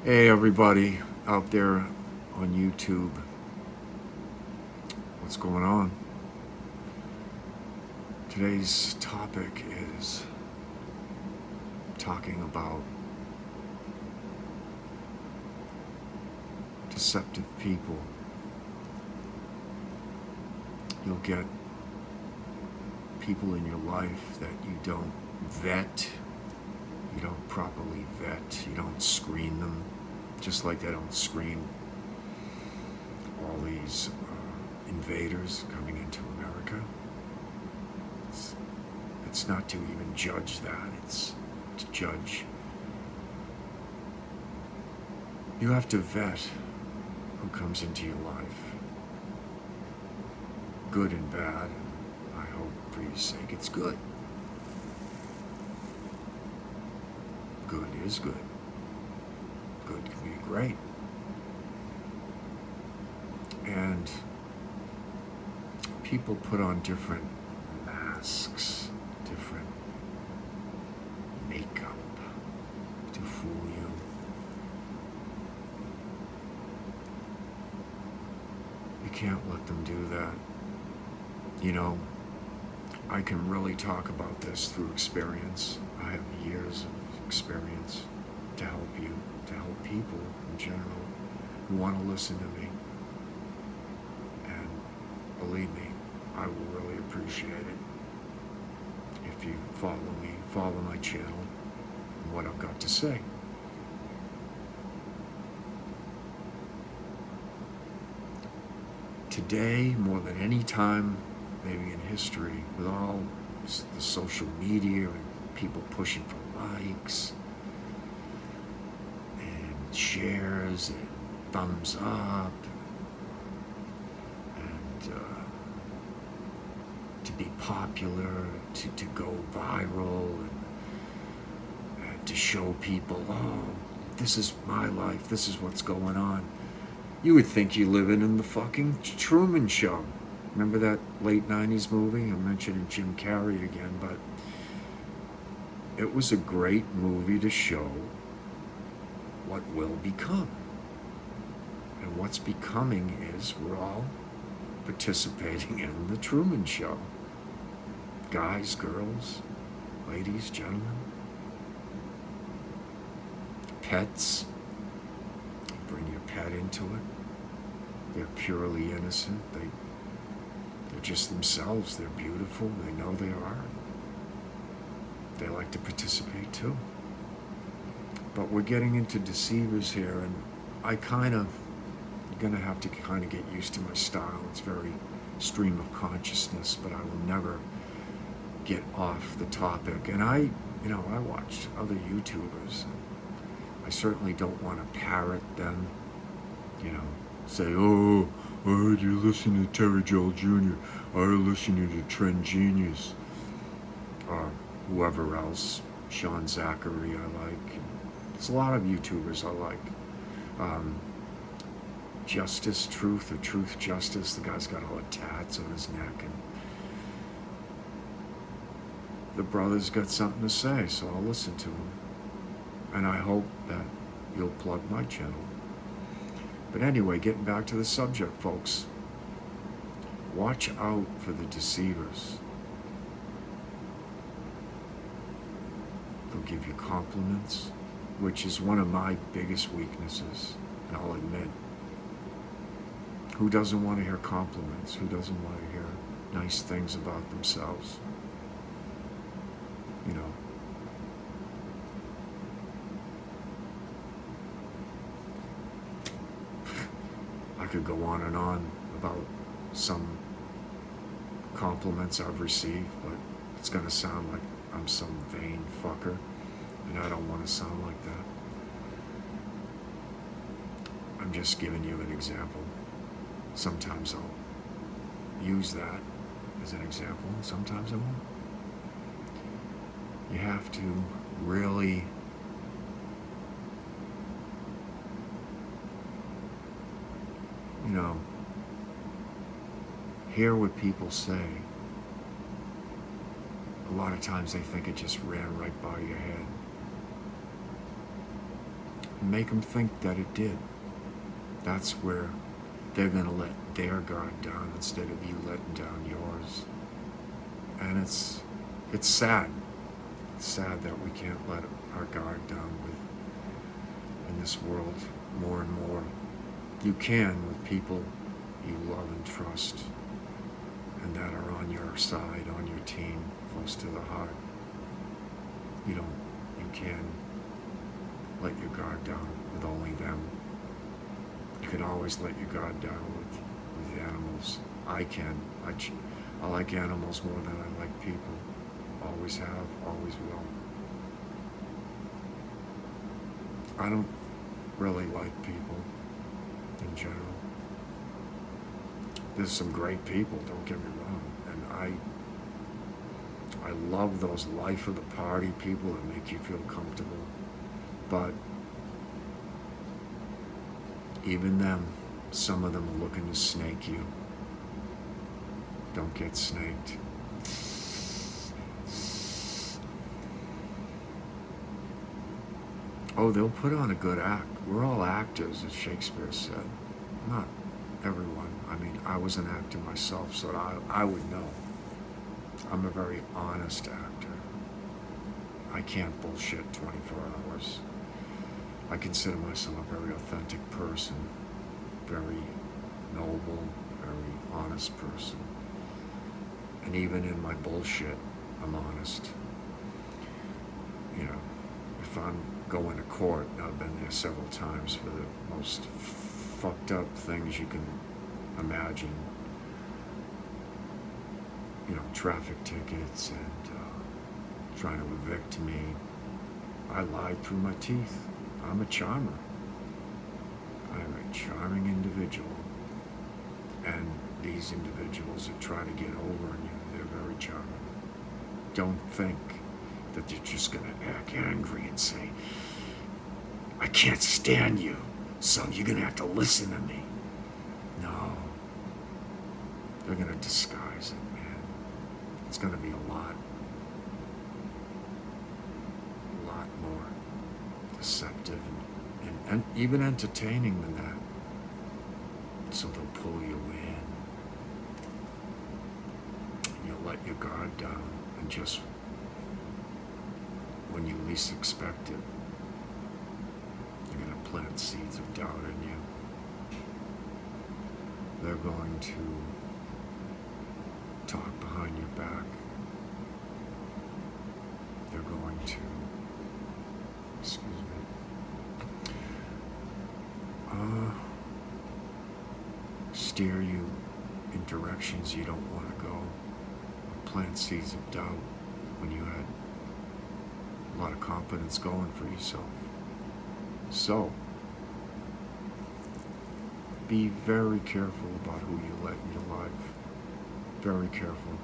Hey everybody out there on YouTube, what's going on? Today's topic is talking about deceptive people. You'll get people in your life that you don't vet, you don't properly vet, you don't screen them, just like they don't screen all these invaders coming into America. It's not to even judge that, it's to judge. You have to vet who comes into your life, good and bad, and I hope for your sake it's good. Good is good. Good can be great. And people put on different masks, different makeup to fool you. You can't let them do that. You know, I can really talk about this through experience. I have years of experience to help you, to help people in general who want to listen to me. And believe me, I will really appreciate it if you follow me, follow my channel, and what I've got to say. Today, more than any time, maybe in history, with all the social media and people pushing for likes and shares and thumbs up and to be popular, to go viral and to show people, oh, this is my life, this is what's going on. You would think you're living in the fucking Truman Show. Remember that late 90s movie? I'm mentioning Jim Carrey again, but it was a great movie to show what will become. And what's becoming is we're all participating in the Truman Show. Guys, girls, ladies, gentlemen, pets. You bring your pet into it. They're purely innocent. They're just themselves. They're beautiful. They know they are. They like to participate too. But we're getting into deceivers here, and I'm gonna have to kind of get used to my style. It's very stream of consciousness, but I will never get off the topic. And I watch other YouTubers. I certainly don't want to parrot them, say, oh, I heard you listen to Terry Joel Jr., I heard listening to Trend Genius, or whoever else, Sean Zachary I like. There's a lot of YouTubers I like. Justice Truth or Truth Justice, the guy's got all the tats on his neck, and the brother's got something to say, so I'll listen to him. And I hope that you'll plug my channel. But anyway, getting back to the subject, folks. Watch out for the deceivers. They'll give you compliments, which is one of my biggest weaknesses, and I'll admit. Who doesn't want to hear compliments? Who doesn't want to hear nice things about themselves? I could go on and on about some compliments I've received, but it's going to sound like I'm some vain fucker, and I don't want to sound like that. I'm just giving you an example. Sometimes I'll use that as an example, sometimes I won't. You have to really hear what people say. A lot of times they think it just ran right by your head. and make them think that it did. That's where they're going to let their guard down instead of you letting down yours. And it's sad. It's sad that we can't let our guard down in this world more and more. You can with people you love and trust and that are on your side, on your team, close to the heart. You can let your guard down with only them. You can always let your guard down with animals. I can. I like animals more than I like people. Always have, always will. I don't really like people in general. There's some great people, don't get me wrong. And I love those life of the party people that make you feel comfortable. But even them, some of them are looking to snake you. Don't get snaked. Oh, they'll put on a good act. We're all actors, as Shakespeare said. Not everyone. I mean, I was an actor myself, so I would know. I'm a very honest actor. I can't bullshit 24 hours. I consider myself a very authentic person, very noble, very honest person. And even in my bullshit, I'm honest. You know, if I'm going to court, I've been there several times for the most fucked up things you can imagine. You know, traffic tickets and trying to evict me. I lied through my teeth. I'm a charmer. I'm a charming individual. And these individuals that try to get over on you, they're very charming. Don't think that you're just going to act angry and say, I can't stand you, so you're going to have to listen to me. No. They're going to disguise it, man. It's going to be a lot more deceptive and even entertaining than that. So they'll pull you in. And you'll let your guard down, and just when you least expect it, you're going to plant seeds of doubt in you. They're going to talk behind your back. They're going to, steer you in directions you don't want to go. Plant seeds of doubt when you had a lot of confidence going for yourself. So, be very careful about who you let in your life. Very careful.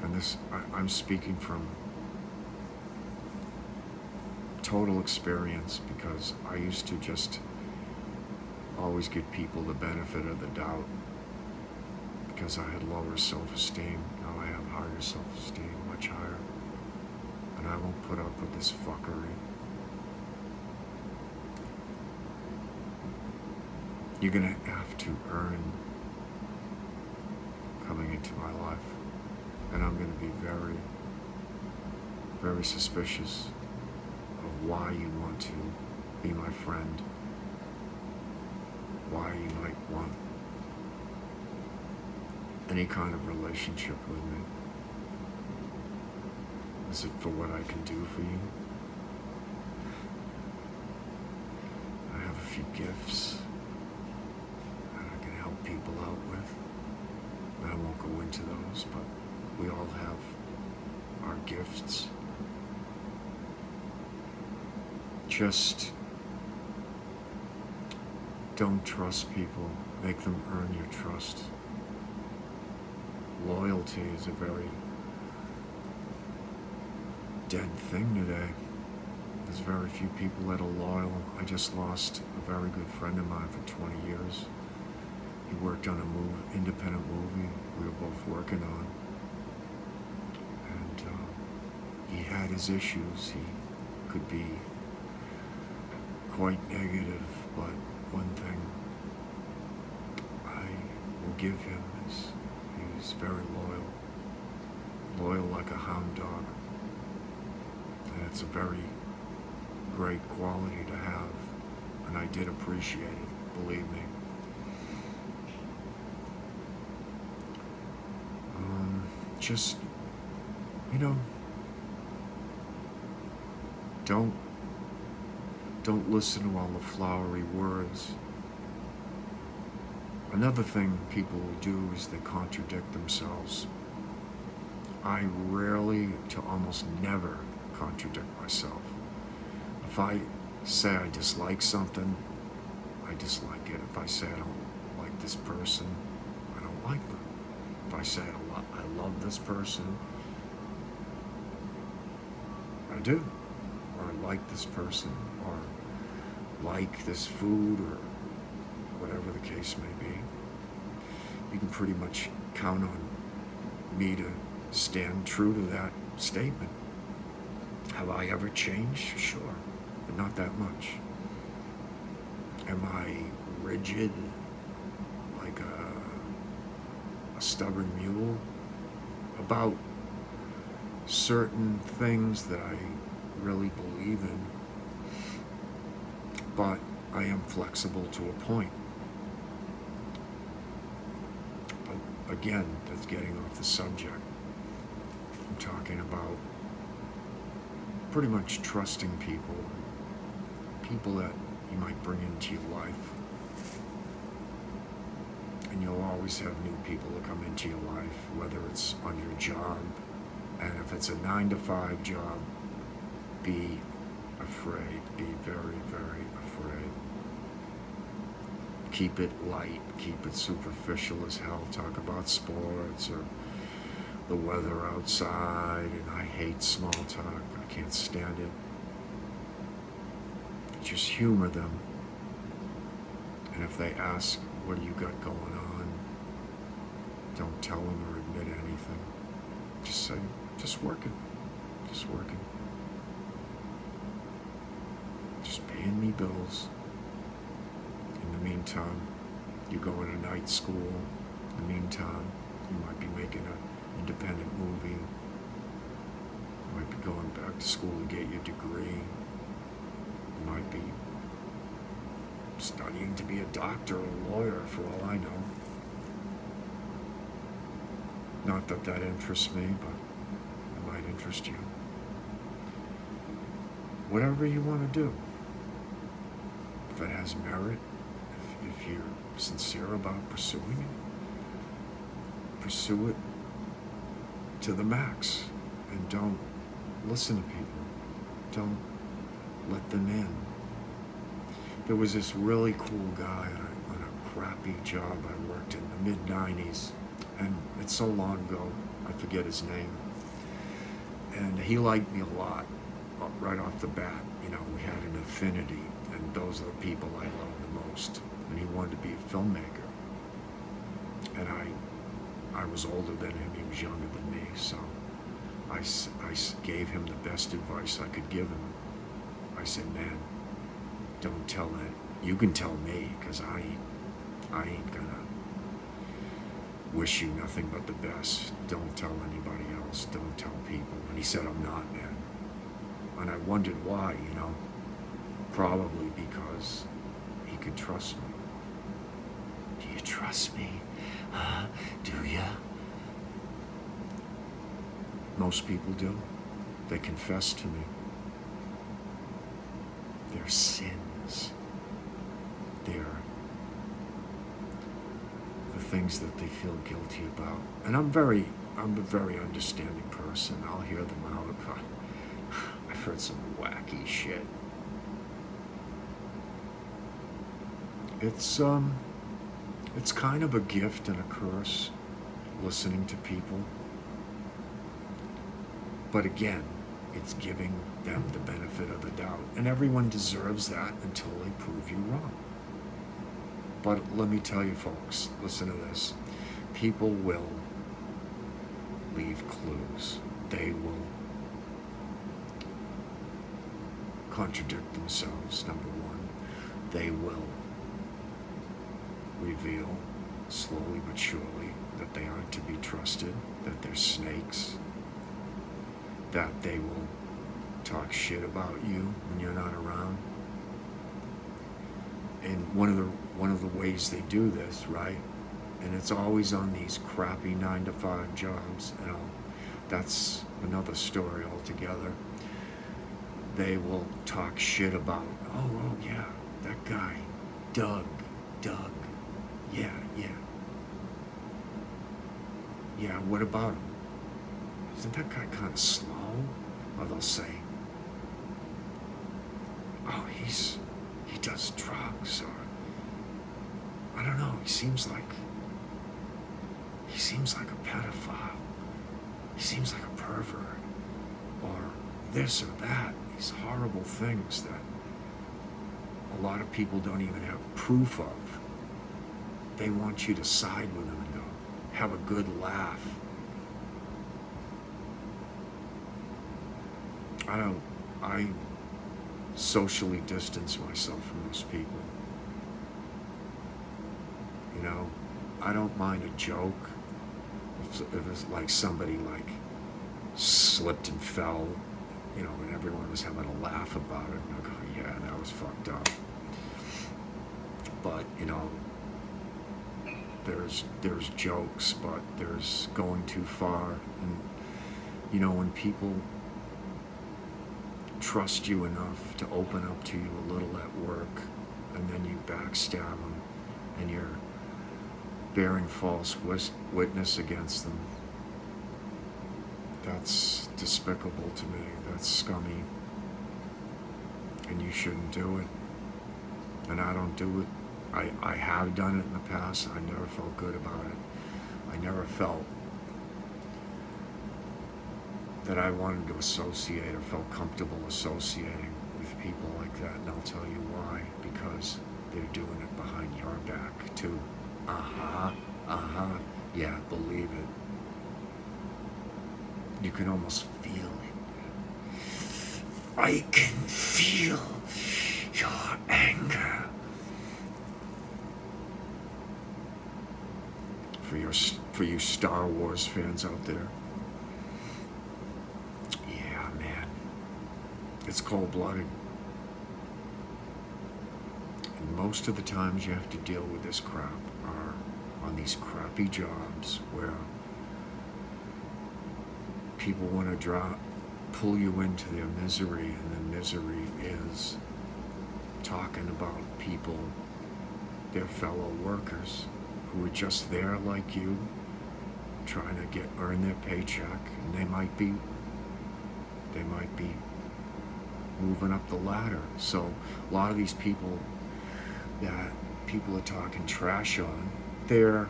And this, I'm speaking from total experience, because I used to just always give people the benefit of the doubt because I had lower self-esteem. Now I have higher self-esteem, much higher. And I won't put up with this fuckery. You're gonna have to earn coming into my life. And I'm gonna be very, very suspicious of why you want to be my friend. Why you might want any kind of relationship with me. Is it for what I can do for you? I have a few gifts that I can help people out with. I won't go into those, but we all have our gifts. Just don't trust people. Make them earn your trust. Loyalty is a very dead thing today. There's very few people that are loyal. I just lost a very good friend of mine for 20 years. He worked on a independent movie we were both working on. And he had his issues. He could be quite negative, but one thing I will give him is he's very loyal like a hound dog. And it's a very great quality to have, and I did appreciate it, believe me. Just, don't listen to all the flowery words. Another thing people will do is they contradict themselves. I rarely to almost never contradict myself. If I say I dislike something, I dislike it. If I say I don't like this person, I don't like them. If I say I love this person, I do. Or I like this person, or like this food, or whatever the case may be. You can pretty much count on me to stand true to that statement. Have I ever changed? Sure, but not that much. Am I rigid, like a stubborn mule, about certain things that I really believe in? But I am flexible to a point. But again, that's getting off the subject. I'm talking about pretty much trusting people that you might bring into your life. And you'll always have new people that come into your life, whether it's on your job. And if it's a 9-to-5 job, be afraid. Be very, very afraid. Keep it light. Keep it superficial as hell. Talk about sports or the weather outside. And I hate small talk. I can't stand it. Just humor them. And if they ask, what do you got going on? Don't tell them or admit anything. Just say, just working. Just working. Just paying me bills. In the meantime, you're going to night school. In the meantime, you might be making an independent movie. You might be going back to school to get your degree. You might be studying to be a doctor or a lawyer, for all I know. Not that that interests me, but it might interest you. Whatever you want to do. If it has merit, if you're sincere about pursuing it, pursue it to the max. And don't listen to people. Don't let them in. There was this really cool guy on a crappy job I worked in the mid-90s. And it's so long ago, I forget his name. And he liked me a lot, right off the bat. We had an affinity, and those are the people I love the most. And he wanted to be a filmmaker. And I was older than him, he was younger than me, so I gave him the best advice I could give him. I said, man, don't tell that. You can tell me, because I ain't gonna wish you nothing but the best. Don't tell anybody else. Don't tell people. And he said, I'm not, man. And I wondered why, Probably because he could trust me. Do you trust me? Do ya? Most people do. They confess to me their sins, their the things that they feel guilty about. And I'm a very understanding person. I'll hear them out. I've heard some wacky shit. It's kind of a gift and a curse, listening to people. But again, it's giving them the benefit of the doubt. And everyone deserves that until they prove you wrong. But let me tell you, folks, listen to this. People will leave clues. They will contradict themselves, number one. They will reveal, slowly but surely, that they aren't to be trusted, that they're snakes, that they will talk shit about you when you're not around. And one of the ways they do this, right? And it's always on these crappy 9-to-5 jobs, that's another story altogether. They will talk shit about, oh yeah, that guy, Doug, yeah, what about him? Isn't that guy kind of slow? Or they'll say, oh, he does drugs, or I don't know, he seems like a pedophile. He seems like a pervert, or this or that, these horrible things that a lot of people don't even have proof of. They want you to side with them and go, have a good laugh. I socially distance myself from those people. I don't mind a joke. If it's like somebody like slipped and fell, and everyone was having a laugh about it, and I go, yeah, that was fucked up. But, there's jokes, but there's going too far. And, when people trust you enough to open up to you a little at work, and then you backstab them, and you're bearing false witness against them, that's despicable to me. That's scummy. And you shouldn't do it. And I don't do it. I have done it in the past. I never felt good about it. I never felt that I wanted to associate or felt comfortable associating with people like that. And I'll tell you why. Because they're doing it behind your back too. Yeah, believe it. You can almost feel it. I can feel your anger. For you Star Wars fans out there. Yeah, man. It's cold-blooded. And most of the times you have to deal with this crap are on these crappy jobs where people want to pull you into their misery, and the misery is talking about people, their fellow workers, who are just there like you, trying to earn their paycheck, and they might be moving up the ladder. So a lot of these people that people are talking trash on, they're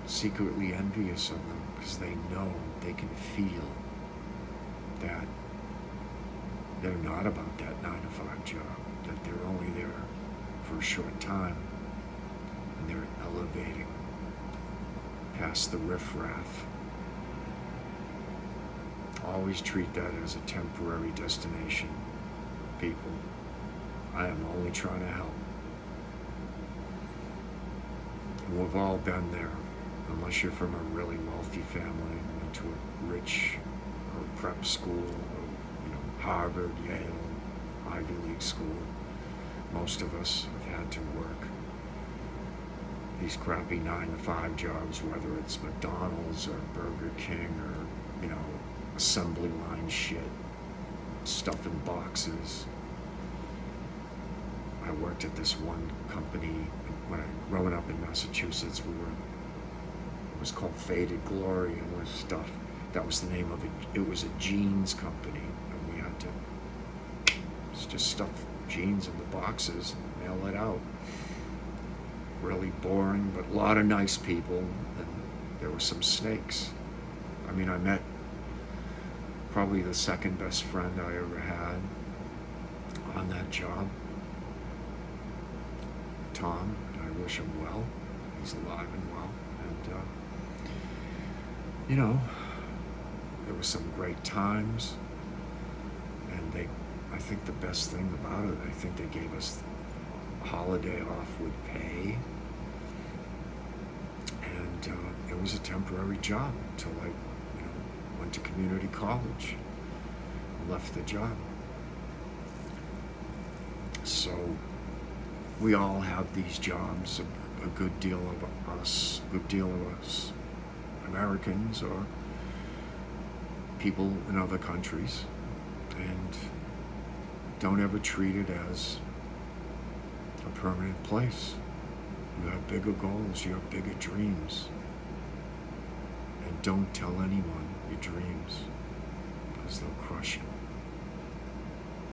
secretly envious of them because they know, they can feel that they're not about that 9-to-5 job, that they're only there for a short time, and they're elevating past the riffraff. Always treat that as a temporary destination, people. I am only trying to help. And we've all been there, unless you're from a really wealthy family, went to a rich or prep school, or Harvard, Yale, Ivy League school. Most of us have had to work these crappy 9-to-5 jobs, whether it's McDonald's or Burger King or, assembly line shit, stuffing boxes. I worked at this one company growing up in Massachusetts. It was called Faded Glory, and was stuff. That was the name of it. It was a jeans company, and we had to just stuff jeans in the boxes and mail it out. Really boring, but a lot of nice people, and there were some snakes. I met probably the second best friend I ever had on that job, Tom. I wish him well. He's alive and well. And, there were some great times, and I think the best thing about it, I think they gave us a holiday off with pay. And it was a temporary job until I, went to community college, left the job. So we all have these jobs. A good deal of us Americans or people in other countries, and don't ever treat it as a permanent place. You have bigger goals, you have bigger dreams, and don't tell anyone your dreams, because they'll crush you.